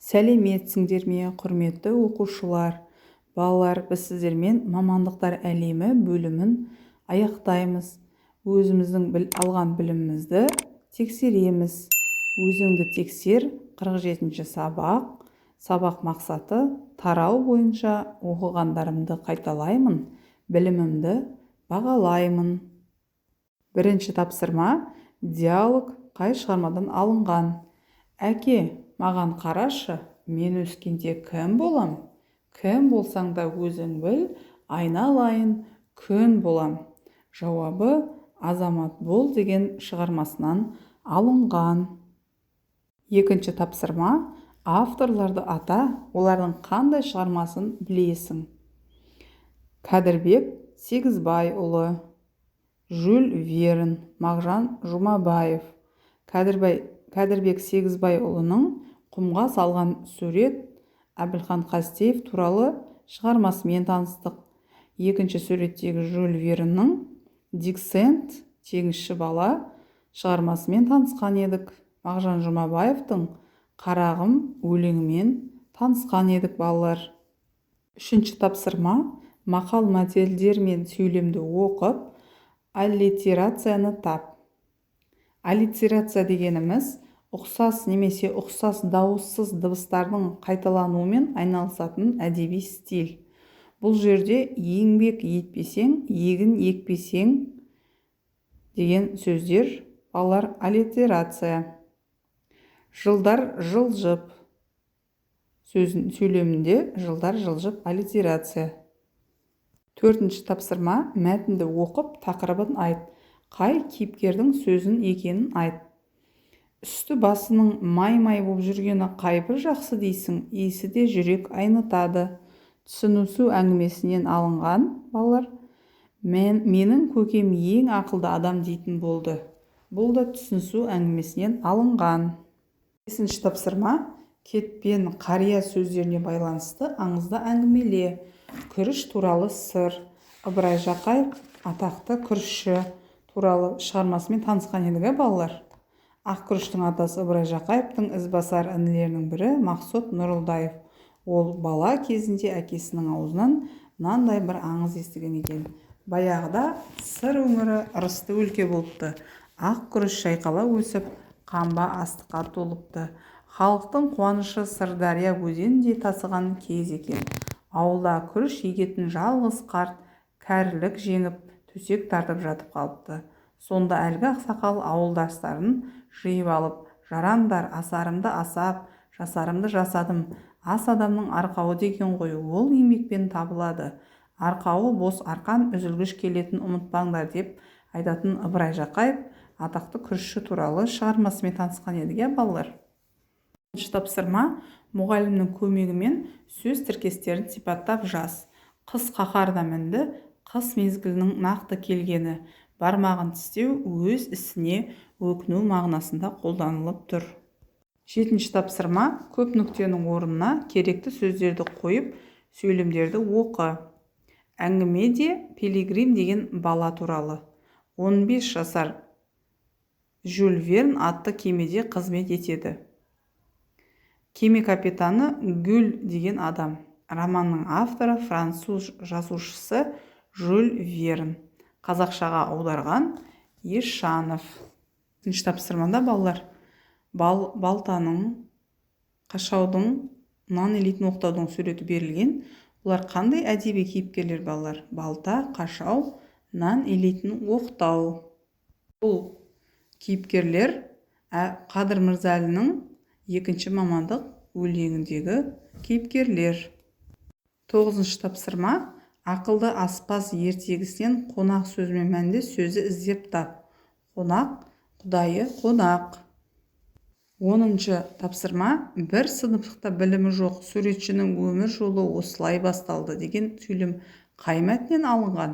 Сәлеметсіңдер ме, құрметті оқушылар. Балалар, біз сіздермен мамандықтар әлемі бөлімін аяқтаймыз. Өзіміздің алған білімімізді тексереміз. Өзіңді тексер 47-ші сабақ. Сабақ мақсаты тарау бойынша оқығандарымды қайталаймын, білімімді бағалаймын. Бірінші тапсырма: диалог қай шығармадан алынған? Әке, маған қарашы, мен өскенде кім болам? Кім болсаң да өзің біл, айналайын күн болам. Жауабы Азамат бол деген шығармасынан алынған. Екінші тапсырма: авторларды ата, олардың қандай шығармасын білесің? Кәдірбек Сегізбайұлы, Жюль Верн, Мағжан Жұмабаев. Кәдірбек Сегізбайұлының құмға салған сурет Әбілхан Қастеев туралы шығармасымен таныстық. Екінші суреттегі Жюль Верннің Диксент теңізші бала шығармасымен танысқан едік. Мағжан Жұмабаевтың Қарағым өлеңімен танысқан едік балалар. Үшінші тапсырма: мақал-мәтелдер мен сөйлемді оқып, аллитерацияны тап. Аллитерация дегеніміз ұқсас немесе ұқсас дауыссыз дыбыстардың қайталануымен айналысатын әдеби стиль. Бұл жерде еңбек етпесең, егін екпесең деген сөздер балалар аллитерация. Жылдар жылжып сөйлемінде жылдар жылжып аллитерация. Төртінші тапсырма: мәтінді оқып, тақырыбын айт. Қай кейіпкердің сөзін екенін айт. Үсті басының май-май болып жүргені қайбір жақсы дейсің, есі де жүрек айнытады. Түсінісу әңгімесінен алынған балалар. Менің көкем ең ақылды адам дейтін болды. Бұл да түсінісу әңгімесінен алынған. Бесінші тапсырма: кетпен қария сөздеріне байланысты аңызда әңгімеле. Күріш туралы сыр. Ыбырай Жақаев атақты күрішші туралы шығармасымен танысқан едік балалар. Ақ күріштің атасы Ыбырай Жақаевтың ізбасар інілерінің бірі Мақсұт Нұрылдаев. Ол бала кезінде әкесінің аузынан мынандай бір аңыз естіген екен. Баяғыда сыр өңірі ырысты өлке болыпты. Ақ күріш шайқала өсіп, қамба астыққа толыпты. Халықтың қуанышы Сырдария өзеніндей тасыған кез екен. Ауылда күріш егетін жалғыз қарт кәрілік жеңіп, төсек тартып жатып қалыпты. Сонда әлгі ақсақал ауылдастарын жиып алып: жарандар, асарымды асап, жасарымды жасадым. Ас адамның арқауы деген ғой, ол еңбекпен табылады. Арқауы бос арқан үзілгіш келетін ұмытпаңдар деп айтатын Ыбырай Жақаев атақты күрішші туралы шығармасымен танысқан едік балалар. Бірінші тапсырма: мұғалімнің көмегімен сөз тіркестерін сипаттап жаз. Қыс қаһарына мінді, қыс мезгілінің нақты келгені. Бармағын тістеу өз ісіне өкіну мағынасында қолданылып тұр. Жетінші тапсырма: көп нүктенің орнына керекті сөздерді қойып, сөйлемдерді оқы. Әңгімеде Пилигрим деген бала туралы. 15 жасар Жюль Верн атты кемеде қызмет етеді. Кеме капитаны Гюль деген адам. Романның авторы француз жазушысы Жюль Верн. Қазақшаға аударған Ешанов. Үшінші тапсырмада балалар: балтаның, қашаудың, нан илейтін оқтаудың суреті берілген. Олар қандай әдеби кейіпкерлер балалар? Балта, қашау, нан илейтін оқтау. Бұл кейіпкерлер Қадыр Мырзалиннің екінші мамандық өлеңіндегі кейіпкерлер. 9-шы тапсырма: ақылды аспаз ертегісінен қонақ сөзімен мәнді сөзі іздеп тап. Қонақ, құдайы қонақ. 10-шы тапсырма: бір сыныптықта білімі жоқ суретшінің өмір жолы осылай басталды деген сөйлем қай мәтіннен алынған?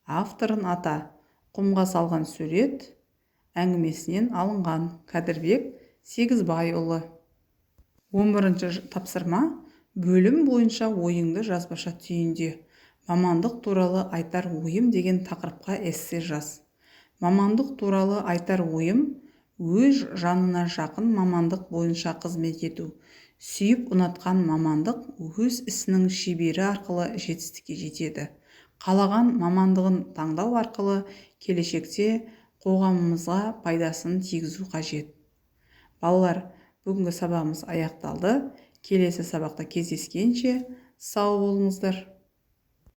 Авторын ата. Құмға салған сурет әңгімесінен алынған. Кәдірбек Сегізбайұлы. 11-ші тапсырма: бөлім бойынша ойыңды жазбаша түйінде. Мамандық туралы айтар ойым деген тақырыпқа эссе жаз. Мамандық туралы айтар ойым: өз жанына жақын мамандық бойынша қызмет ету. Сүйіп ұнатқан мамандық өз ісінің шебері арқылы жетістікке жетеді. Қалаған мамандығын таңдау арқылы келешекте қоғамымызға пайдасын тигізу қажет. Балалар, бүгінгі сабағымыз аяқталды. Келесі сабақта кездескенше сау болыңыздар.